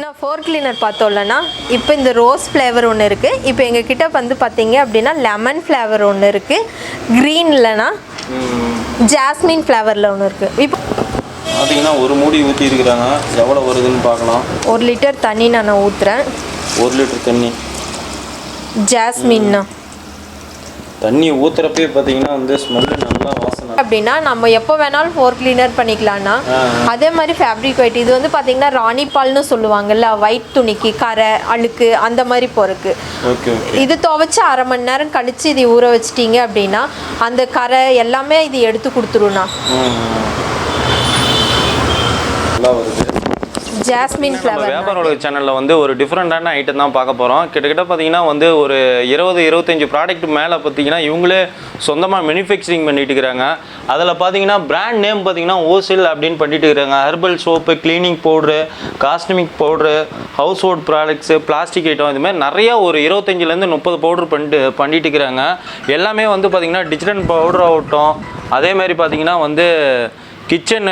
நான் four cleaner பார்த்தோம்லன்னா இப்போ இந்த ரோஸ் ஃப்ளேவர் ஒன்று இருக்குது. இப்போ எங்ககிட்ட வந்து பார்த்தீங்க அப்படின்னா லெமன் ஃப்ளேவர் ஒன்று இருக்குது, க்ரீன்லனா ஜாஸ்மின் ஃப்ளேவரில் ஒன்று இருக்குது. இப்போ பார்த்தீங்கன்னா ஒரு மூடி ஊற்றி இருக்கிறாங்க, எவ்வளோ வருதுன்னு பார்க்கலாம். 1 லிட்டர் தண்ணி நான் ஊற்றுறேன். 1 லிட்டர் தண்ணி ஜாஸ்மின்னா தண்ணி ஊற்றுறப்பே பார்த்தீங்கன்னா வந்து ஸ்மெல்லு நல்லா வாசனை. அப்படின்னா நம்ம எப்போ வேணாலும் ஃபோர் கிளீனர் பண்ணிக்கலாம்னா அதே மாதிரி ஃபேப்ரிக் ஒயிட் இது வந்து பார்த்தீங்கன்னா ராணி பால்னு சொல்லுவாங்கல்ல, ஒயிட் துணிக்கு கரை அழுக்கு அந்த மாதிரி போகிறதுக்கு. இது துவைச்சி 1/2 மணி நேரம் கழித்து இது ஊற வச்சிட்டிங்க அப்படின்னா அந்த கரை எல்லாமே இது எடுத்து கொடுத்துருண்ணா. நல்லா வருது. ஜாஸ்மின் ஃப்ளவர் வியாபாரமுலகம் சேனலில் வந்து ஒரு டிஃப்ரெண்டான ஐட்டம் தான் பார்க்க போகிறோம். கிட்டத்தட்ட பார்த்தீங்கன்னா வந்து ஒரு 20-25 ப்ராடக்ட் மேலே பார்த்தீங்கன்னா இவங்களே சொந்தமாக மேனுஃபேக்சரிங் பண்ணிட்டு இருக்கிறாங்க. அதில் பார்த்தீங்கன்னா பிராண்ட் நேம் பார்த்தீங்கன்னா OZHEL அப்படின்னு பண்ணிட்டு இருக்கிறாங்க. Herbal soap, cleaning powder, cosmetic powder, house hold products, plastic item, இதுமாதிரி நிறையா ஒரு 25லேருந்து 30 பவுட்ரு பண்ணிட்டு இருக்கிறாங்க. எல்லாமே வந்து பார்த்திங்கன்னா டிஜிட்டல் பவுடர் ஆகட்டும், அதேமாதிரி பார்த்திங்கன்னா வந்து கிச்சன்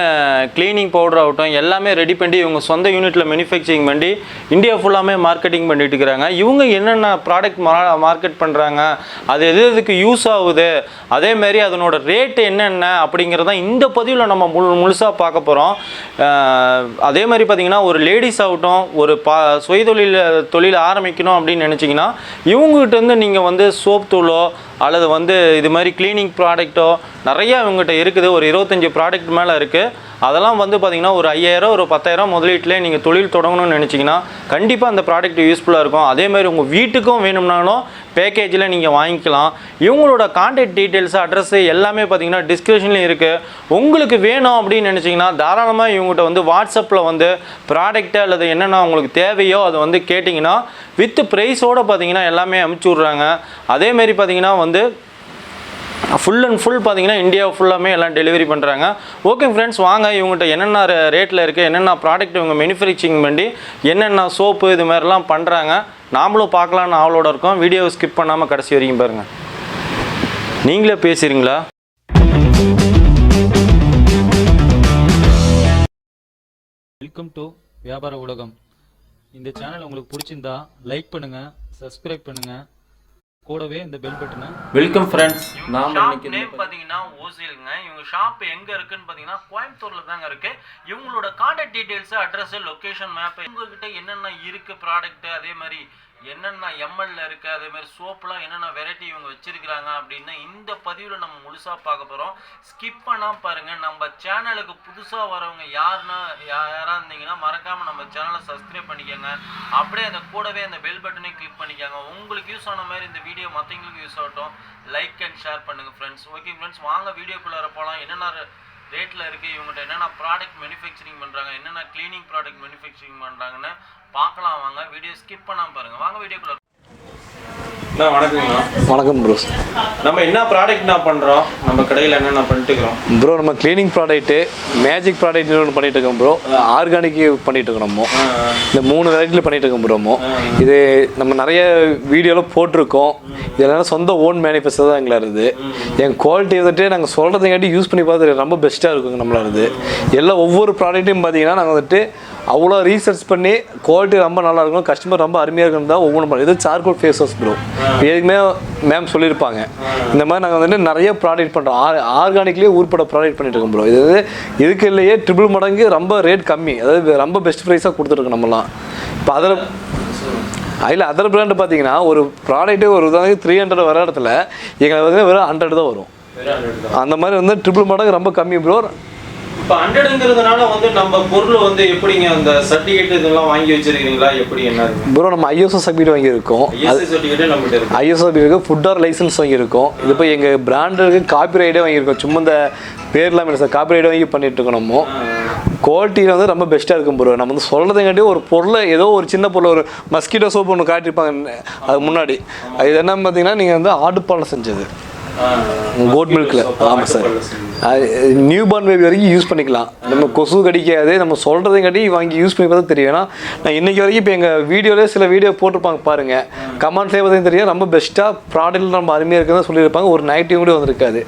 க்ளீனிங் பவுடர் ஆகட்டும் எல்லாமே ரெடி பண்ணி இவங்க சொந்த யூனிட்டில் மேனுஃபேக்சரிங் பண்ணி இந்தியா ஃபுல்லாமே மார்க்கெட்டிங் பண்ணிட்டு இருக்கிறாங்க. இவங்க என்னென்ன ப்ராடக்ட் மார்க்கெட் பண்ணுறாங்க, அது எதுக்கு யூஸ் ஆகுது, அதேமாரி அதனோட ரேட்டு என்னென்ன அப்படிங்கிறதான் இந்த பதிவில் நம்ம முழுசாக பார்க்க போகிறோம். அதே மாதிரி பார்த்திங்கன்னா ஒரு லேடிஸ் ஆகட்டும் ஒரு தொழில் ஆரம்பிக்கணும் அப்படின்னு நினச்சிங்கன்னா இவங்ககிட்ட நீங்கள் வந்து சோப் தூளோ அல்லது வந்து இது மாதிரி க்ளீனிங் ப்ராடக்ட்டோ நிறையா இவங்ககிட்ட இருக்குது. ஒரு 25 ப்ராடக்ட் மேலே இருக்குது. அதெல்லாம் வந்து பார்த்திங்கன்னா ஒரு 5000 ஒரு 10,000 முதலீட்டிலே நீங்கள் தொழில் தொடங்கணும்னு நினச்சிங்கன்னா கண்டிப்பாக அந்த ப்ராடக்ட் யூஸ்ஃபுல்லாக இருக்கும். அதேமாதிரி உங்கள் வீட்டுக்கும் வேணும்னாலும் பேக்கேஜில் நீங்கள் வாங்கிக்கலாம். இவங்களோட கான்டாக்ட் டீட்டெயில்ஸு, அட்ரஸ்ஸு எல்லாமே பார்த்திங்கன்னா டிஸ்கிரிப்ஷன்லேயும் இருக்குது. உங்களுக்கு வேணும் அப்படின்னு நினச்சிங்கன்னா தாராளமாக இவங்ககிட்ட வந்து வாட்ஸ்அப்பில் வந்து ப்ராடக்ட்டு அல்லது என்னென்ன உங்களுக்கு தேவையோ அதை வந்து கேட்டிங்கன்னா வித் ப்ரைஸோடு பார்த்திங்கன்னா எல்லாமே அனுப்பிச்சி விட்றாங்க. அதேமாரி பார்த்திங்கன்னா வந்து ஃபுல் அண்ட் ஃபுல் பார்த்தீங்கன்னா இந்தியா ஃபுல்லாமே எல்லாம் டெலிவரி பண்ணுறாங்க. ஓகே ஃப்ரெண்ட்ஸ், வாங்க இவங்ககிட்ட என்னென்ன ரேட்டில் இருக்குது, என்னென்ன ப்ராடக்ட் இவங்க மேனுஃபேக்சரிங் பண்ணி என்னென்ன சோப்பு இது மாதிரிலாம் பண்ணுறாங்க நாமளும் பார்க்கலான்னு ஆவலோட இருக்கோம். வீடியோவை ஸ்கிப் பண்ணாமல் கடைசி வரைக்கும் பாருங்கள். நீங்களே பேசுகிறீங்களா? வெல்கம் டு வியாபார உலகம். இந்த சேனல் உங்களுக்கு பிடிச்சிருந்தா லைக் பண்ணுங்கள், சப்ஸ்கிரைப் பண்ணுங்கள், கூடவே இந்த பெல் பட்டனை. வெல்கம் ஃப்ரெண்ட்ஸ், நாம இன்னைக்கு நேம் பாத்தீங்கன்னா OZHELங்க. இவங்க ஷாப் எங்க இருக்குன்னு பாத்தீங்கன்னா கோயம்புத்தூர்ல தாங்க இருக்கு. இவங்களோட contact details, address, location map, உங்ககிட்ட என்னென்ன இருக்கு ப்ராடக்ட், அதே மாதிரி என்னென்ன எம்எல்ல இருக்கு, அதே மாதிரி சோப்லாம் என்னென்ன வெரைட்டி இவங்க வச்சிருக்கிறாங்க அப்படின்னு இந்த பதிவில் நம்ம முழுசா பார்க்க போறோம். ஸ்கிப் பண்ணாம பாருங்க. நம்ம சேனலுக்கு புதுசா வரவங்க யாரா இருந்தீங்கன்னா மறக்காம நம்ம சேனலை சப்ஸ்கிரைப் பண்ணிக்கோங்க. அப்படியே அந்த கூடவே அந்த பெல் பட்டனை கிளிக் பண்ணிக்கோங்க. உங்களுக்கு யூஸ் ஆன மாதிரி இந்த வீடியோ மற்றவங்களுக்கு யூஸ் ஆகட்டும். லைக் அண்ட் ஷேர் பண்ணுங்க ஃப்ரெண்ட்ஸ். ஓகே ஃப்ரெண்ட்ஸ், வாங்க வீடியோக்குள்ளார போகலாம். என்னென்ன ரேட்டில் இருக்குது, இவங்கள்ட்ட என்னென்ன ப்ராடக்ட் மேனுஃபேக்சரிங் பண்ணுறாங்க, என்னென்ன க்ளீனிங் ப்ராடக்ட் மேனுஃபேக்சரிங் பண்ணுறாங்கன்னு பார்க்கலாம். வாங்க, வீடியோ ஸ்கிப் பண்ணாமல் பாருங்கள். வாங்க வீடியோக்குள்ள. வணக்கம்ண்ணா. வணக்கம் ப்ரோ. நம்ம என்ன ப்ராடக்ட்னா பண்ணுறோம், நம்ம கடையில் என்னென்ன பண்ணிட்டு இருக்கிறோம் ப்ரோ? நம்ம க்ளீனிங் ப்ராடக்ட்டு, மேஜிக் ப்ராடக்ட் ஒன்று பண்ணிட்டு இருக்கோம் ப்ரோ. ஆர்கானிக் பண்ணிட்டு இருக்கோம். நம்ம இந்த 3 வெரைட்டியில் பண்ணிட்டு இருக்கோம் ப்ரோ. இது நம்ம நிறைய வீடியோவில் போட்டிருக்கோம். இதெல்லாம் சொந்த ஓன் மேனுஃபேக்சர் தான் எங்களை இருக்குது. என் குவாலிட்டி வந்துட்டு நாங்கள் சொல்கிறதுங்காட்டி யூஸ் பண்ணி பார்த்து ரொம்ப பெஸ்ட்டாக இருக்குங்க நம்மள இருக்குது. எல்லாம் ஒவ்வொரு ப்ராடக்ட்டையும் பார்த்தீங்கன்னா நாங்கள் வந்துட்டு அவ்வளோ ரீசர்ச் பண்ணி குவாலிட்டி ரொம்ப நல்லா இருக்கணும், கஸ்டமர் ரொம்ப அருமையாக இருக்கணும் தான் ஒவ்வொன்றும் பண்ணுவோம். இது சார்கோல் ஃபேஸ் வாஷ் ப்ரோ. எதுக்குமே மேம் சொல்லியிருப்பாங்க. இந்த மாதிரி நாங்கள் வந்துட்டு நிறைய ப்ராடக்ட் பண்ணுறோம். ஆர்கானிக்லேயே ஊர்பட ப்ராடக்ட் பண்ணிட்டு இருக்கோம் ப்ரோ. இது இதுக்கு இல்லையே ட்ரிபிள் மடங்கு ரொம்ப ரேட் கம்மி, அதாவது ரொம்ப பெஸ்ட் ப்ரைஸாக கொடுத்துருக்கோம் நம்மலாம். இப்போ அதில் அதர் பிராண்டு பார்த்தீங்கன்னா ஒரு ப்ராடக்ட்டே ஒரு உதாரணத்துக்கு 300 வர இடத்துல எங்களை வந்து வெறும் 100 தான் வரும். அந்த மாதிரி வந்து ட்ரிபிள் மடங்கு ரொம்ப கம்மி ப்ரோ. இப்போ 100ங்கிறதுனால வந்து நம்ம பொருள் வந்து எப்படிங்க அந்த சர்டிஃபிகேட் இதெல்லாம் வாங்கி வச்சிருக்கீங்களா, எப்படி என்ன ப்ரோ? நம்ம ஐஎஸ்ஓ சர்டிஃபிகேட் வாங்கியிருக்கோம். சர்டிஃபிகேட் நம்மகிட்ட இருக்கு. ஐஎஸ்ஓ சர்டிஃபிகேட், ஃபுட் ஆர் லைசன்ஸ் வாங்கியிருக்கோம். இது இப்போ எங்கள் பிராண்டுக்கு காப்பிரைட்டே வாங்கியிருக்கோம். சும்மா இந்த பேர்லாம் இல்லை சார், காப்பிரைட்டே வாங்கி பண்ணிட்டு இருக்கோம். நம்ம குவாலிட்டியில் வந்து ரொம்ப பெஸ்ட்டாக இருக்கும் ப்ரோ. நம்ம வந்து சொல்கிறதுங்காட்டி ஒரு பொருளை ஏதோ ஒரு சின்ன பொருள், ஒரு மஸ்கிட்டோ சோப்பு ஒன்று காட்டியிருப்பாங்க அதுக்கு முன்னாடி. இது என்ன பார்த்தீங்கன்னா நீங்கள் வந்து ஆடு பாலில் செஞ்சது. கோட் மில்கில். ஆமாம் சார், நியூ பார்ன் பேபி வரைக்கும் யூஸ் பண்ணிக்கலாம். நம்ம கொசு கடிக்காது, நம்ம சொல்கிறதையும் கட்டி வாங்கி யூஸ் பண்ணி பார்த்தா தெரியும். ஏன்னா நான் இன்றைக்கி வரைக்கும் இப்போ எங்கள் வீடியோவிலே சில வீடியோ போட்டிருப்பாங்க பாருங்கள், கமெண்ட்ஸே பார்த்தீங்கன்னா தெரியும். ரொம்ப பெஸ்ட்டாக ப்ராடக்ட் நம்ம அருமையாக இருக்குன்னு சொல்லியிருப்பாங்க. ஒரு நைட்டிவ் கூட வந்திருக்காது.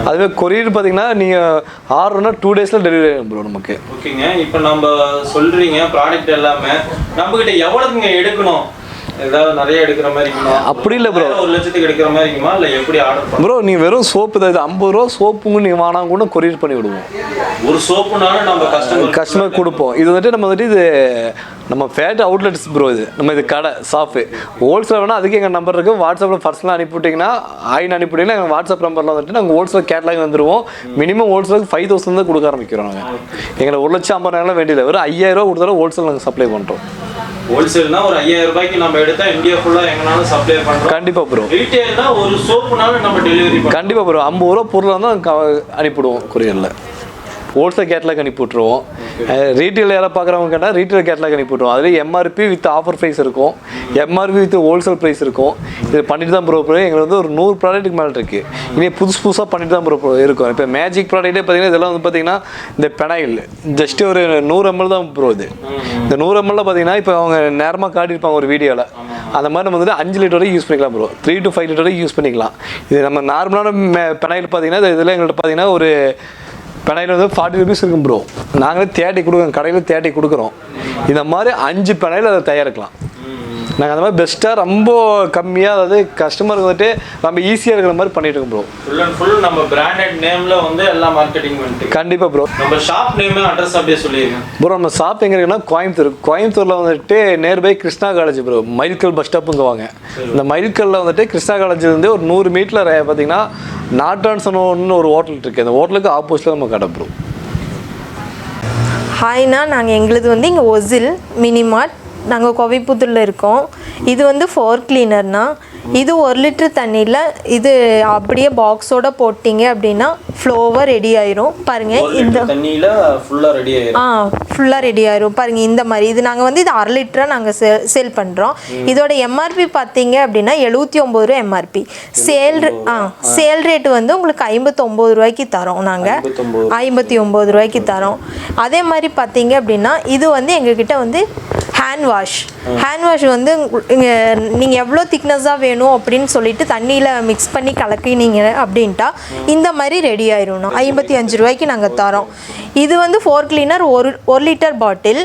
அதுவே கொரியர் பார்த்தீங்கன்னா நீங்கள் ஆர்டர்னா 2 daysல டெலிவரி ஆகும் ப்ரோ நமக்கு. ஓகேங்க, இப்போ நம்ம சொல்கிறீங்க ப்ராடக்ட் எல்லாமே நம்மக்கிட்ட எவ்வளோக்குங்க எடுக்கணும்? ஏதாவது நிறைய எடுக்கிற மாதிரி இருக்குமா? அப்படி இல்லை ப்ரோ, 1 லட்சத்துக்கு எடுக்கிற மாதிரி இருக்குமா இல்லை எப்படி ஆர்டர் பண்ணுறோம் ப்ரோ? நீங்கள் வெறும் சோப்பு தான், இது 50 ரூபா சோப்புங்க நீங்கள் வாங்கினா கூட கொரியர் பண்ணி விடுவோம். ஒரு சோப்புனாலும் நம்ம கஸ்டமர் கொடுப்போம். இது வந்துட்டு நம்ம வந்துட்டு இது நம்ம ஃபேட் அவுட்லெட்ஸ் ப்ரோ. இது நம்ம இது கடை ஷாப்பு. ஹோல்சேல் வேணால் அதுக்கு எங்கள் நம்பர் இருக்குது. வாட்ஸ்அப்பில் பர்சனலாக அனுப்பிவிட்டிங்கன்னா அனுப்பிவிட்டிங்கன்னா எங்கள் வாட்ஸ்அப் நம்பரில் வந்துட்டு நாங்கள் ஹோல்சேல் கேட்லாக் வந்துடுவோம். மினிமம் ஹோல்சேலுக்கு 5000 தான் கொடுக்க ஆரம்பிக்கிறோம். நாங்கள் எங்களை 1,50,000 வேண்டியது வெறும் 5000 ரூபா கொடுத்தாலும் ஹோல்சேல் நாங்கள் சப்ளை பண்ணுறோம். ஹோல்சேல்னா ஒரு 5000 ரூபாய்க்கு நம்ம எடுத்தா இந்தியா ஃபுல்லா எங்கனாலும் சப்ளை பண்றோம். கண்டிப்பா ப்ரோ. ரீட்டைல்னா ஒரு சோப்புனால நம்ம டெலிவரி பண்ணுவோம். கண்டிப்பா ப்ரோ. 50 ரூபா பொருளா தான் அனுப்பிடுவோம் கொரியர்ல. ஹோல்சேல் கேட்லாக் அனுப்பி விட்ருவோம். ரீட்டைல் யாராவது பார்க்குறவங்க கேட்டால் ரீட்டைல் கேட்லாக் அனுப்பி விட்ருவோம். அதுலேயே எம்ஆர்பி வித் ஆஃபர் ப்ரைஸ் இருக்கும், எம்ஆர்பி வித் ஹோல்சேல் ப்ரைஸ் இருக்கும். இது பண்ணிட்டு தான் ப்ரோ எங்களுக்கு வந்து ஒரு 100 ப்ராடக்ட்டுக்கு மேலே இருக்குது. இனி புதுசாக பண்ணிட்டு தான் ப்ரோ இருக்கும். இப்போ மேஜிக் ப்ராடக்ட்டே பார்த்தீங்கன்னா இதெல்லாம் வந்து பார்த்தீங்கன்னா இந்த பெனாயில் ஜஸ்ட் ஒரு 100 ml தான் ப்ரோ. இது இந்த 100 ml பார்த்தீங்கன்னா இப்போ அவங்க நேரமாக காட்டியிருப்பாங்க ஒரு வீடியோவில். அந்த மாதிரி நம்ம வந்துட்டு 5 லிட்டர் வரைக்கும் யூஸ் பண்ணிக்கலாம் ப்ரோ. 3 to 5 லிட்டர் வரைக்கும் யூஸ் பண்ணிக்கலாம். இது நம்ம நார்மலான பெனாயில் பார்த்தீங்கன்னா இதில் எங்கள்கிட்ட பார்த்தீங்கன்னா ஒரு பெனாயில் வந்து 40 rupees இருக்கும் ப்ரோ. நாங்களே தேட்டி கொடுக்குறோம், கடையில் தேட்டி கொடுக்குறோம். இந்த மாதிரி 5 பெனாயில் அதை தயாரிக்கலாம். நாங்கள் அந்த மாதிரி பெஸ்ட்டாக ரொம்ப கம்மியாக, அதாவது கஸ்டமருக்கு வந்துட்டு நம்ம ஈஸியாக இருக்கிற மாதிரி பண்ணிட்டு இருக்கோம் ப்ரோ. ஃபுல் அண்ட் ஃபுல் நம்ம பிராண்டட் நேமில் வந்து எல்லா மார்க்கெட்டிங் பண்ணிட்டு. கண்டிப்பாக ப்ரோ. நம்ம ஷாப் நேம் அட்ரஸ் அப்படியே சொல்லிடுங்க ப்ரோ. நம்ம ஷாப் எங்கே இருக்குன்னா கோயம்புத்தூரில் வந்துட்டு நியர்பை கிருஷ்ணா காலேஜ் ப்ரோ. மைல்கல் பஸ் ஸ்டாப்புங்க வாங்க. இந்த மைல்கல்லில் வந்துட்டு கிருஷ்ணா காலேஜ்லேருந்து ஒரு 100 மீட்டரில் பார்த்தீங்கன்னா நாட்டான்சனோன்னு ஒரு ஹோட்டல் இருக்குது. அந்த ஹோட்டலுக்கு ஆப்போசிட்டில் நம்ம கடை ப்ரோ. ஹாய்ண்ணா, நாங்கள் எங்களுது வந்து இங்கே ஒசில் மினிமார்ட், நாங்கள் கோவைப்புத்தூரில் இருக்கோம். இது வந்து 4 கிளீனர்னா, இது 1 லிட்டர் தண்ணியில் இது அப்படியே பாக்ஸோட போட்டிங்க அப்படின்னா ஃப்ளோவாக ரெடி ஆயிரும். பாருங்கள், இந்த தண்ணியில் ஃபுல்லாக ரெடி ஆயிரும். ஃபுல்லாக ரெடி ஆயிரும். பாருங்கள் இந்த மாதிரி. இது நாங்கள் வந்து இது 1/2 லிட்டராக நாங்கள் சேல் பண்ணுறோம். இதோட எம்ஆர்பி பார்த்தீங்க அப்படின்னா 79 ரூபா எம்ஆர்பி. சேல் ரேட்டு வந்து உங்களுக்கு 59 ரூபாய்க்கு தரோம். நாங்கள் 59 ரூபாய்க்கு தரோம். அதே மாதிரி பார்த்தீங்க அப்படின்னா இது வந்து எங்ககிட்ட வந்து ஹேண்ட் வாஷ் வந்து நீங்கள் எவ்வளோ திக்னஸாக வேணும் அப்படின்னு சொல்லிட்டு தண்ணியில் மிக்ஸ் பண்ணி கலக்கினீங்க அப்படின்ட்டா இந்த மாதிரி ரெடி ஆயிரும்ண்ணா. 55 ரூபாய்க்கு நாங்கள் தரோம். இது வந்து 4 கிளீனர் 1 லிட்டர் பாட்டில்.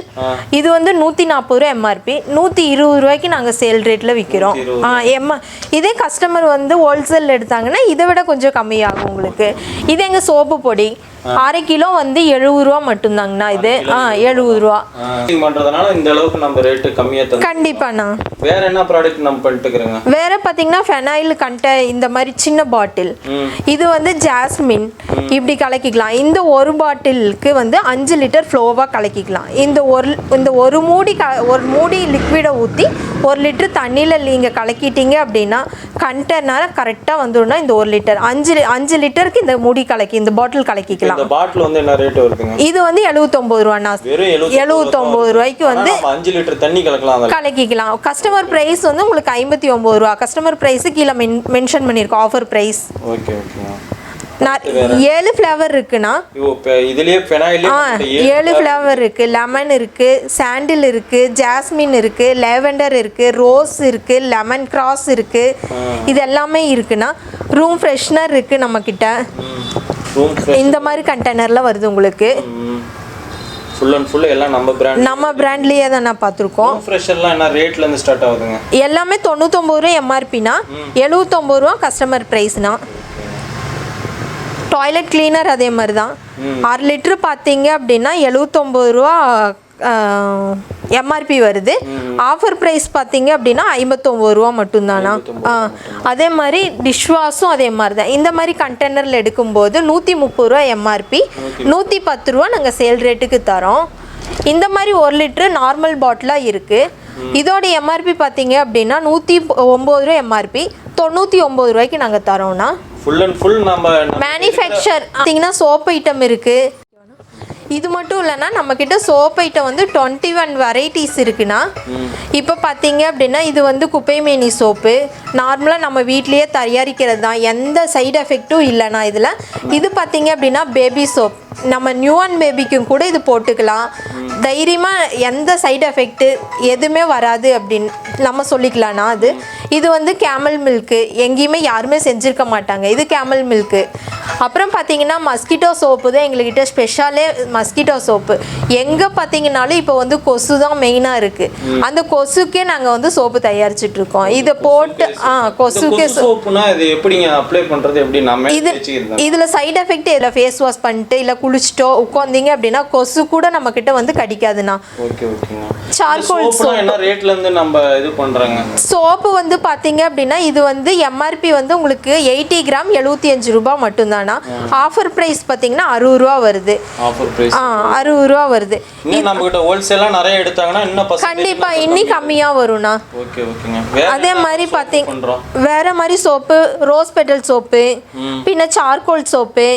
இது வந்து 140 ரூபா எம்ஆர்பி. 120 ரூபாய்க்கு நாங்கள் சேல் ரேட்டில் விற்கிறோம். இதே கஸ்டமர் வந்து ஹோல்சேல் எடுத்தாங்கன்னா இதை விட கொஞ்சம் கம்மியாகும் உங்களுக்கு. இது எங்கள் சோப்பு பொடி 1/2 கிலோ வந்து 70 ரூபா மட்டும்தாங்கண்ணா. இது 70 ரூபா பண்றதுனால இந்த அளவுக்கு நம்ம ரேட் கம்மியா தரோம். கண்டிப்பாண்ணா. வேற என்ன ப்ராடக்ட் நம்ம பண்ணிட்டுக்கிறோங்க? வேற பாத்தீங்கன்னா ஃபெனாயில் இந்த மாதிரி சின்ன பாட்டில். இது வந்து ஜாஸ்மின் இப்படி கலக்கிக்கலாம். இந்த ஒரு பாட்டிலுக்கு வந்து 5 லிட்டர் ஃப்ளோவா கலக்கிக்கலாம். இந்த ஒரு மூடி லிக்விடை ஊற்றி 1 லிட்டர் தண்ணியில் நீங்கள் கலக்கிட்டீங்க அப்படின்னா கண்டெய்னர் கரெக்டாக வந்துடும்னா இந்த 1 லிட்டர் 5 லிட்டருக்கு இந்த மூடி கலக்கி இந்த பாட்டில் கலக்கிக்கலாம். இந்த பாட்டில் வந்து என்ன ரேட் வருதுங்க? இது வந்து 79 ரூபாண்ணா. 79 ரூபாய்க்கு வந்து 5 லிட்டர் தண்ணி கலக்கிக்கலாம். கஸ்டமர் பிரைஸ் வந்து உங்களுக்கு 59 ரூபா. கஸ்டமர் பிரைஸ் கீழே மென்ஷன் பண்ணியிருக்கோம், offer price. Okay okay. 7 flavour இருக்குண்ணா. இதுலயே ஃபெனாயில் 7 ஃப்ளேவர் இருக்கு. லெமன் இருக்கு, சாண்டில் இருக்கு, ஜாஸ்மின் இருக்கு, லேவெண்டர் இருக்கு, ரோஸ் இருக்கு, லெமன் கிராஸ் இருக்கு. இது எல்லாமே இருக்குண்ணா. ரூம் ஃப்ரெஷ்னர் இருக்கு நம்ம கிட்ட. இந்த மாதிரி கண்டெய்னர்ல வருது உங்களுக்கு. ஃபுல் அண்ட் ஃபுல் எல்லாம் நம்ம பிராண்ட்லயே தான் நான் பார்த்துருக்கோம். ஃப்ரெஷர்லாம் என்ன ரேட்ல இருந்து ஸ்டார்ட் ஆகுதுங்க? எல்லாமே 99 ரூபா எம்ஆர்பினா, 79 ரூபா கஸ்டமர் பிரைஸ்னா. டாய்லெட் கிளீனர் அதே மாதிரி தான். 1/2 லிட்டர் பார்த்தீங்க அப்படின்னா 79 ரூபா எம்ஆர்பி வருது. ஆஃபர் ப்ரைஸ் பார்த்தீங்க அப்படின்னா 59 ரூபா மட்டும்தானா. அதே மாதிரி டிஷ் வாஷும் அதே மாதிரி தான். இந்த மாதிரி கண்டெய்னரில் எடுக்கும்போது 130 ரூபா எம்ஆர்பி, 110 ரூபா நாங்கள் சேல் ரேட்டுக்கு தரோம். இந்த மாதிரி 1 லிட்டர் நார்மல் பாட்டிலாக இருக்குது. இதோட எம்ஆர்பி பார்த்தீங்க அப்படின்னா 109 ரூபா எம்ஆர்பி, 99 ரூபாய்க்கு நாங்கள் தரோம்னா. ஃபுல் அண்ட் ஃபுல் நம்ம மேனுஃபேக்சர் பார்த்தீங்கன்னா சோப் ஐட்டம் இருக்குது. இது மட்டும் இல்லைன்னா நம்மக்கிட்ட சோப் ஐட்டம் வந்து 21 வெரைட்டிஸ் இருக்குண்ணா. இப்போ பார்த்தீங்க அப்படின்னா இது வந்து குப்பைமேனி சோப்பு, நார்மலாக நம்ம வீட்லேயே தயாரிக்கிறது தான், எந்த சைடு எஃபெக்ட்டும் இல்லைண்ணா இதில். இது பார்த்தீங்க அப்படின்னா பேபி சோப், நம்ம நியூஆன் பேபிக்கும் கூட இது போட்டுக்கலாம். தைரியமாக எந்த சைடு எஃபெக்ட்டு எதுவுமே வராது அப்படின்னு நம்ம சொல்லிக்கலாம்ண்ணா. இது வந்து கேமல் மில்க்கு, எங்கேயுமே யாருமே செஞ்சுருக்க மாட்டாங்க, இது கேமல் மில்க்கு. அப்புறம் பார்த்தீங்கன்னா மஸ்கிட்டோ சோப்பு தான் எங்கள்கிட்ட ஸ்பெஷாலே. மஸ்கிட்டோ சோப்பு எங்கே பார்த்தீங்கன்னாலும் இப்போ வந்து கொசு தான் மெயினாக இருக்குது, அந்த கொசுக்கே நாங்கள் வந்து சோப்பு தயாரிச்சிட்ருக்கோம். இதை போட்டு கொசுக்கே சோப்புனா இது எப்படிங்க அப்ளை பண்ணுறது, எப்படி நம்ம இதில் சைடு எஃபெக்ட் இதில் ஃபேஸ் வாஷ் பண்ணிட்டு இல்லை குளிச்சுட்டோ உட்காந்திங்க அப்படின்னா கொசு கூட நம்மக்கிட்ட வந்து கடிக்காதுண்ணா. சார்கோல் சோப் என்ன ரேட்லேருந்து நம்ம இது பண்ணுறாங்க? சோப்பு வந்து பார்த்தீங்க அப்படின்னா இது வந்து எம்ஆர்பி வந்து உங்களுக்கு 80 கிராம் 75 ரூபா மட்டும்தானா. ஆஃபர் ப்ரைஸ் பார்த்தீங்கன்னா 60 ரூபா வருது. ஆஃபர் ப்ரைஸ் 60 ரூபா வருது. நம்ம கிட்ட ஹோல்சேலாக நிறைய எடுத்தாங்கன்னா இன்னும் கண்டிப்பாக இன்னி கம்மியாக வரும்ண்ணா. ஓகே ஓகேங்க. அதே மாதிரி பார்த்தீங்க வேற மாதிரி சோப்பு, ரோஸ் பெட்டல் சோப்பு, பின்ன சார்கோல் சோப்பு,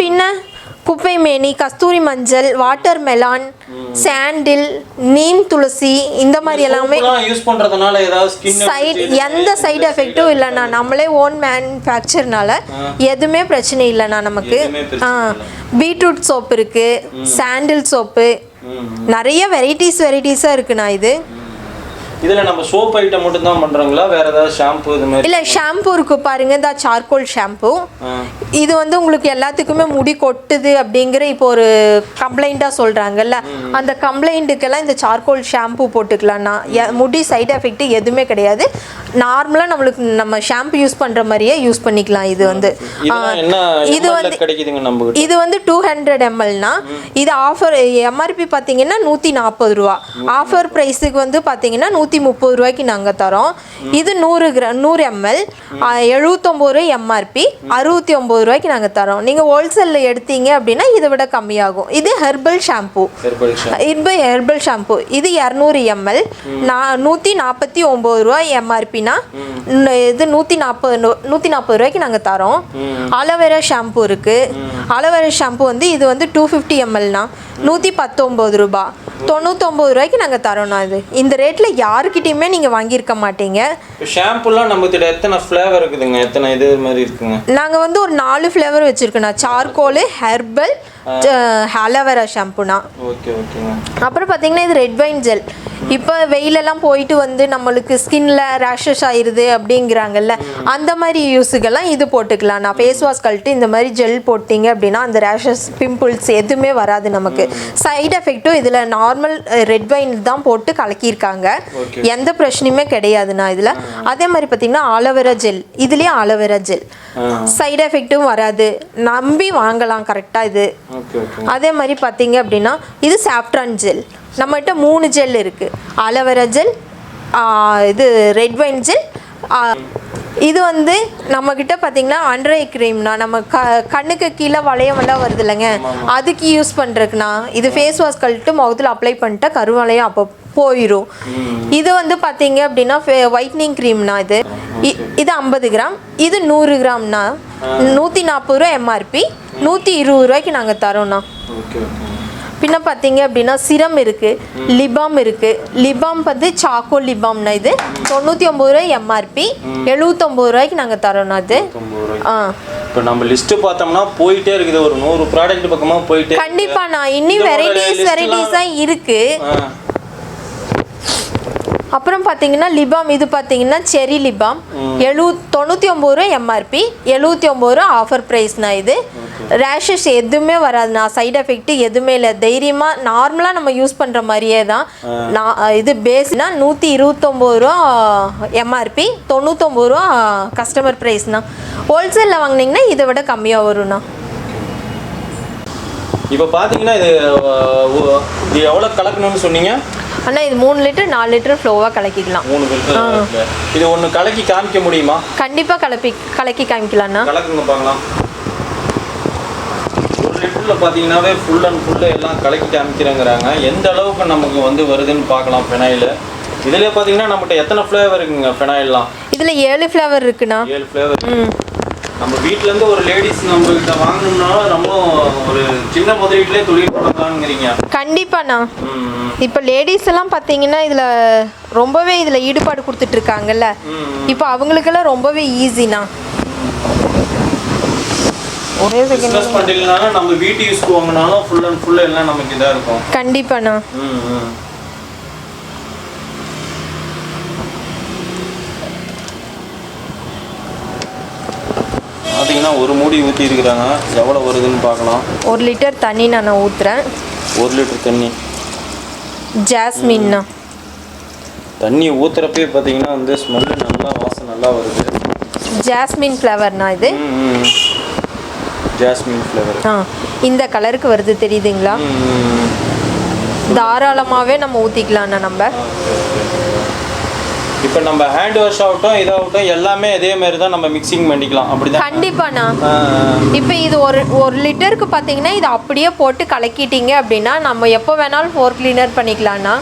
பின்ன குப்பைமேனி, கஸ்தூரி மஞ்சள், வாட்டர் மெலான், சாண்டில், நீம் துளசி, இந்த மாதிரி எல்லாமே யூஸ் பண்றதுனால ஏதாவது எந்த சைடு எஃபெக்ட்டும் இல்லைண்ணா. நம்மளே ஓன் மேனுஃபேக்சர்னால எதுவுமே பிரச்சனை இல்லைண்ணா நமக்கு. பீட்ரூட் சோப்பு இருக்கு, சாண்டில் சோப்பு, நிறைய வெரைட்டிஸாக இருக்குண்ணா. இதில் நம்ம சோப் ஐட்டம் மட்டும் தான் பண்ணுறாங்களா, வேற ஏதாவது ஷாம்பு இது மாதிரி? இல்லை, ஷாம்பு இருக்கு பாருங்க, இந்த சார்கோல் ஷாம்பு. இது வந்து உங்களுக்கு எல்லாத்துக்குமே முடி கொட்டுது அப்படிங்கிற இப்போ ஒரு கம்ப்ளைண்ட்டாக சொல்கிறாங்கல்ல, அந்த கம்ப்ளைண்ட்டுக்கெல்லாம் இந்த சார்கோல் ஷாம்பு போட்டுக்கலாம்னா முடி சைடு எஃபெக்ட் எதுவுமே கிடையாது. நார்மலாக நம்மளுக்கு நம்ம ஷாம்பு யூஸ் பண்ணுற மாதிரியே யூஸ் பண்ணிக்கலாம். இது வந்து இது வந்து 200 mlனா இது ஆஃபர் எம்ஆர்பி பார்த்தீங்கன்னா 140 ரூபா. ஆஃபர் ப்ரைஸுக்கு வந்து பார்த்தீங்கன்னா 130 ரூபாய்க்கு நாங்கள் தரோம். இது 100 ml 79 ரூபாய் எம்ஆர்பி, 69 ரூபாய்க்கு நாங்கள் தரோம். நீங்கள் ஹோல்சேலில் எடுத்தீங்க அப்படின்னா இதை விட கம்மியாகும். இது ஹெர்பல் ஷாம்பு, ஹெர்பல் ஷாம்பு இது 200 ml 149 ரூபாய் எம்ஆர்பினா இது 140 ரூபாய்க்கு நாங்கள் தரோம். அலோவேரா ஷாம்பு இருக்கு. அலோவேரா ஷாம்பு வந்து இது வந்து 250 mlனா 119 ரூபா, 99 ரூபாய்க்கு நாங்கள் தரோம்னா. இந்த ரேட்டில் யாருக்கிட்டையுமே நீங்கள் வாங்கியிருக்க மாட்டீங்க. ஷாம்புலாம் நம்மகிட்ட எத்தனை ஃப்ளேவர் இருக்குதுங்க, எத்தனை இது மாதிரி இருக்குங்க? நாங்கள் வந்து ஒரு 4 ஃப்ளேவர் வச்சுருக்கோண்ணா. சார்கோலு, ஹெர்பல், அலோவேரா ஷாம்புனா. ஓகே ஓகேங்க. அப்புறம் பார்த்தீங்கன்னா இது ரெட் வைன் ஜெல். இப்போ வெயிலெல்லாம் போயிட்டு வந்து நம்மளுக்கு ஸ்கின்ல ரேஷஸ் ஆயிடுது அப்படிங்கிறாங்கல்ல, அந்த மாதிரி யூஸுக்கெல்லாம் இது போட்டுக்கலாம். நான் ஃபேஸ் வாஷ் கழிட்டு இந்த மாதிரி ஜெல் போட்டிங்க அப்படின்னா அந்த ரேஷஸ், பிம்பிள்ஸ் எதுவுமே வராது நமக்கு. சைடு எஃபெக்ட்டும் இதில் நார்மல் ரெட் வைன் தான் போட்டு கலக்கியிருக்காங்க, எந்த பிரச்சனையுமே கிடையாதுண்ணா இதில். அதே மாதிரி பார்த்தீங்கன்னா ஆலோவேரா ஜெல், இதுலேயும் ஆலோவேரா ஜெல், சைடு எஃபெக்ட்டும் வராது, நம்பி வாங்கலாம் கரெக்டாக இது. அதே மாதிரி பார்த்தீங்க அப்படின்னா இது சாஃப்ரான் ஜெல். நம்மகிட்ட 3 ஜெல் இருக்குது. அலோவேரா ஜெல், இது ரெட் வைன் ஜெல். இது வந்து நம்மக்கிட்ட பார்த்தீங்கன்னா அண்டர் ஐ க்ரீம்னா நம்ம கண்ணுக்கு கீழே வளையமெல்லாம் வருது இல்லைங்க, அதுக்கு யூஸ் பண்ணுறதுக்குண்ணா. இது ஃபேஸ் வாஷ் கழிட்டு முகத்தில் அப்ளை பண்ணிட்டா கருவளையம் அப்போ போயிடும். இது வந்து பார்த்தீங்க அப்படின்னா ஒயிட்னிங் க்ரீம்னா இது 50 கிராம், இது 100 கிராம்னா 140 ரூபா எம்ஆர்பி, 120 ரூபாய்க்கு நாங்கள் தரோம்ண்ணா. பின்ன பார்த்தீங்க அப்படின்னா சிரம் இருக்குது, லிபாம் இருக்குது. லிபாம் வந்து சாக்கோல் லிபாம்னா இது 99 ரூபாய் எம்ஆர்பி, 79 ரூபாய்க்கு நாங்கள் தரோம்னா. இப்போ நம்ம லிஸ்ட்டு பார்த்தோம்னா போயிட்டே இருக்குது, ஒரு 100 ப்ராடக்ட் பக்கமாக போயிட்டே. கண்டிப்பாக நான் இன்னும் வெரைட்டிஸாக இருக்குது. அப்புறம் பார்த்தீங்கன்னா லிபாம், இது பார்த்தீங்கன்னா செரி லிபாம் 99 ரூபா எம்ஆர்பி, 79 ரூபா ஆஃபர் ப்ரைஸ்னா. இது ரேஷஸ் எதுவுமே வராதுண்ணா, சைடு எஃபெக்ட் எதுவுமே இல்லை. தைரியமாக நார்மலாக நம்ம யூஸ் பண்ணுற மாதிரியே தான். இது பேஸ்னா 129 ரூபா எம்ஆர்பி, 99 ரூபா கஸ்டமர் ப்ரைஸ்ண்ணா. ஹோல்சேலில் வாங்கினீங்கன்னா இதை விட கம்மியாக வரும்ண்ணா. இப்போ பார்த்தீங்கன்னா இது எவ்வளோ கலக்கணும்னு சொன்னீங்க அண்ணா? இது 3 லிட்டர் 4 லிட்டர் ஃப்ளோவாக கலக்கிக்கலாம். 3 லிட்டர். இது ஒன்று கலக்கி காமிக்க முடியுமா? கண்டிப்பாக கலக்கி காமிக்கலாம்ண்ணா. கலக்குங்க பார்க்கலாம். 1 லிட்டரில் பார்த்தீங்கன்னாவே ஃபுல் அண்ட் ஃபுல்லு எல்லாம் கலக்கி காமிக்கிறேங்கிறாங்க. எந்த அளவுக்கு நமக்கு வந்து வருதுன்னு பார்க்கலாம். ஃபினாயில் இதில் பார்த்தீங்கன்னா நம்மகிட்ட எத்தனை ஃப்ளேவர் இருக்குங்க ஃபினாயில்லாம்? இதில் 7 ஃப்ளேவர் இருக்குண்ணா. 7 ஃப்ளேவர். நம்ம வீட்டிலேருந்து ஒரு லேடிஸ் நம்மகிட்ட வாங்கணும்னாலும் ரொம்ப ஒரு சின்ன முதலீட்டிலே தொழில் தொடங்கலாம்ங்கிறீங்க. கண்டிப்பாண்ணா. இப்போ லேடிஸ் எல்லாம் பார்த்தீங்கன்னா இதில் ரொம்பவே இதில் ஈடுபாடு கொடுத்துட்டு இருக்காங்கல்ல, இப்போ அவங்களுக்கெல்லாம் ரொம்பவே ஈஸிண்ணா. ஒரே பிசினஸ் பண்ணிடலாம், நம்ம வீட்டு யூஸ் வாங்கினாலும் ஃபுல் அண்ட் ஃபுல் எல்லாம் நமக்கு இதாக இருக்கும். கண்டிப்பாண்ணா. பார்த்தீங்கன்னா ஒரு மூடி ஊற்றி இருக்கிறாங்க, எவ்வளோ வருதுன்னு பார்க்கலாம். 1 லிட்டர் தண்ணி நான் ஊற்றுறேன். 1 லிட்டர் தண்ணி ஜாஸ்மின்னா. தண்ணி ஊற்றுறப்பே பார்த்தீங்கன்னா வந்து ஸ்மெல்லு நல்லா வாசம் நல்லா வருது. ஜாஸ்மின் ஃப்ளவர்னா இது. Jasmine flower. இந்த கலருக்கு வருது தெரியுதுங்களா? தாராளமாகவே நம்ம ஊற்றிக்கலாம்ண்ணா. நம்ம இப்போ நம்ம ஹேண்ட் வாஷ் ஆகட்டும் இதாகட்டும் எல்லாமே இதே மாதிரி தான் நம்ம மிக்சிங் பண்ணிக்கலாம். அப்படிதான். கண்டிப்பாண்ணா. இப்போ இது ஒரு லிட்டருக்கு பார்த்தீங்கன்னா இது அப்படியே போட்டு கலக்கிட்டீங்க அப்படின்னா நம்ம எப்போ வேணாலும் ஃப்ளோர் கிளீனர் பண்ணிக்கலாம்ண்ணா.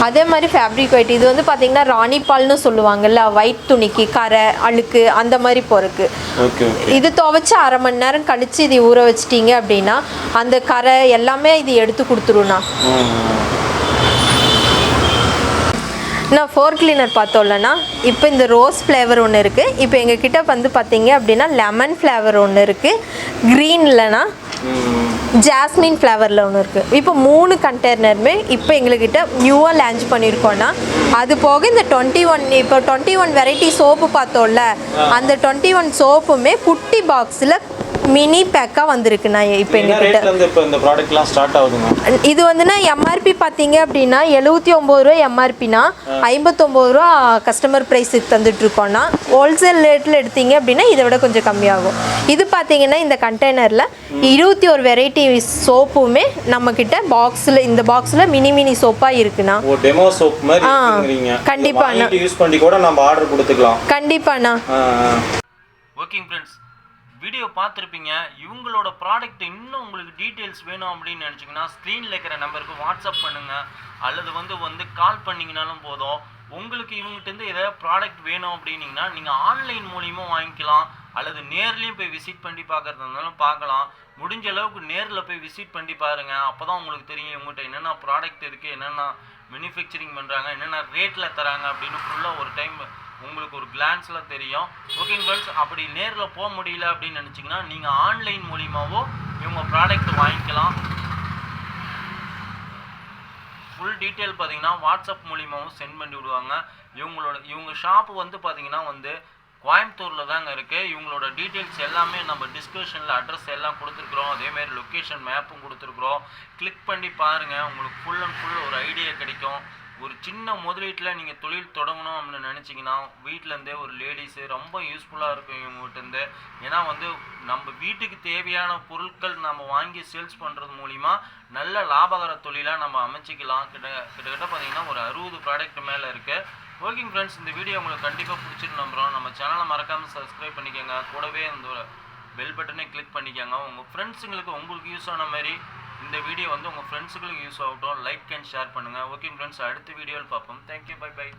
அதே மாதிரி ஃபேப்ரிக் ஒயிட் இது வந்து பார்த்தீங்கன்னா ராணி பால்னு சொல்லுவாங்கல்ல, ஒயிட் துணிக்கு கரை அழுக்கு அந்த மாதிரி போறதுக்கு. இது துவைச்சு 1/2 மணி நேரம் கழிச்சு இது ஊற வச்சிட்டீங்க அப்படின்னா அந்த கரை எல்லாமே இது எடுத்து கொடுத்துருண்ணா. நான் ஃப்ளோர் கிளீனர் பார்த்தோம்லண்ணா, இப்போ இந்த ரோஸ் ஃப்ளேவர் ஒன்று இருக்குது. இப்போ எங்ககிட்ட வந்து பார்த்தீங்க அப்படின்னா லெமன் ஃப்ளேவர் ஒன்று இருக்குது, க்ரீன்லனா ஜாஸ்மின் ஃப்ளேவரில் ஒன்று இருக்குது. இப்போ 3 கண்டெய்னருமே இப்போ எங்ககிட்ட நியூவாக லான்ச் பண்ணியிருக்கோன்னா, அது போக இந்த 21 வெரைட்டி சோப்பு பார்த்தோம்ல, அந்த 21 சோப்புமே குட்டி பாக்ஸில் மினி பேக்காக வந்திருக்குண்ணா. இப்போ எங்ககிட்ட இந்த ப்ராடக்ட்லாம் ஸ்டார்ட் ஆகுதுங்க. இது வந்துன்னா எம்ஆர்பி பார்த்தீங்க அப்படின்னா 79 ரூபா எம்ஆர்பினா, 59 ரூபா கஸ்டமர் ப்ரைஸுக்கு தந்துட்டுருக்கோன்னா, ஹோல்சேல் ரேட்டில் எடுத்தீங்க அப்படின்னா இதை விட கொஞ்சம் கம்மியாகும். இது பார்த்தீங்கன்னா இந்த கண்டெய்னரில் 21 வெரைட்டி சோப்புமே நம்மக்கிட்ட பாக்ஸில், இந்த பாக்ஸில் மினி சோப்பாக இருக்குண்ணா. டெமோ சோப் மாதிரி இருக்குறீங்க. கண்டிப்பாண்ணா. யூஸ் பண்ணி கூட நம்ம ஆர்டர் கொடுத்துக்கலாம். கண்டிப்பாண்ணா. ஓகே ஃப்ரெண்ட்ஸ், வீடியோ பார்த்துருப்பீங்க. இவங்களோட ப்ராடக்ட் இன்னும் உங்களுக்கு டீட்டெயில்ஸ் வேணும் அப்படின்னு நினச்சிங்கன்னா ஸ்க்ரீனில் இருக்கிற நம்பருக்கு வாட்ஸ்அப் பண்ணுங்கள், அல்லது வந்து கால் பண்ணிங்கனாலும் போதும். உங்களுக்கு இவங்ககிட்டருந்து ஏதாவது ப்ராடக்ட் வேணும் அப்படின்னீங்கன்னா நீங்கள் ஆன்லைன் மூலியமாக வாங்கிக்கலாம், அல்லது நேர்லேயும் போய் விசிட் பண்ணி பார்க்குறதா இருந்தாலும் பார்க்கலாம். முடிஞ்ச அளவுக்கு நேரில் போய் விசிட் பண்ணி பாருங்கள். அப்போ தான் உங்களுக்கு தெரியும் இவங்ககிட்ட என்னென்ன ப்ராடக்ட் இருக்குது, என்னென்ன மேனுஃபேக்சரிங் பண்ணுறாங்க, என்னென்ன ரேட்டில் தராங்க அப்படின்னு ஃபுல்லாக ஒரு டைம் உங்களுக்கு ஒரு கிளான்ஸில் தெரியும். ஓகே ஃப்ரெண்ட்ஸ், அப்படி நேரில் போக முடியல அப்படின்னு நினச்சிங்கன்னா நீங்கள் ஆன்லைன் மூலிமாவோ இவங்க ப்ராடக்ட் வாங்கிக்கலாம். ஃபுல் டீட்டெயில் பார்த்தீங்கன்னா வாட்ஸ்அப் மூலிமாவும் சென்ட் பண்ணி விடுவாங்க. இவங்க ஷாப்பு வந்து பார்த்தீங்கன்னா கோயம்புத்தூரில் தாங்க இருக்குது. இவங்களோட டீட்டெயில்ஸ் எல்லாமே நம்ம டிஸ்கிரிப்ஷனில் அட்ரஸ் எல்லாம் கொடுத்துருக்குறோம், அதேமாதிரி லொக்கேஷன் மேப்பும் கொடுத்துருக்குறோம். கிளிக் பண்ணி பாருங்கள், உங்களுக்கு ஃபுல் அண்ட் ஃபுல் ஒரு ஐடியா கிடைக்கும். ஒரு சின்ன முதலீட்டில் நீங்கள் தொழில் தொடங்கணும் அப்படின்னு நினச்சிங்கன்னா வீட்டிலேருந்தே ஒரு லேடிஸு ரொம்ப யூஸ்ஃபுல்லாக இருக்கும் இவங்ககிட்டருந்து. ஏன்னா நம்ம வீட்டுக்கு தேவையான பொருட்கள் நம்ம வாங்கி சேல்ஸ் பண்ணுறது மூலிமா நல்ல லாபகர தொழிலாக நம்ம அமைச்சிக்கலாம். கிட்டத்தட்ட பார்த்தீங்கன்னா ஒரு 60 ப்ராடக்ட் மேலே இருக்குது. ஓகேங்க ஃப்ரெண்ட்ஸ், இந்த வீடியோ உங்களுக்கு கண்டிப்பாக பிடிச்சிட்டு நம்புகிறோம். நம்ம சேனலை மறக்காமல் சப்ஸ்கிரைப் பண்ணிக்கோங்க, கூடவே இந்த பெல் பட்டனை கிளிக் பண்ணிக்கோங்க. உங்கள் ஃப்ரெண்ட்ஸுங்களுக்கு உங்களுக்கு யூஸ் ஆன மாதிரி இந்த வீடியோ உங்கள் ஃப்ரெண்ட்ஸுகளுக்கு யூஸ் ஆகட்டும். லைக் அண்ட் ஷேர் பண்ணுங்கள். ஓகே ஃப்ரெண்ட்ஸ், அடுத்த வீடியோவில் பார்ப்போம். Thank you, bye by.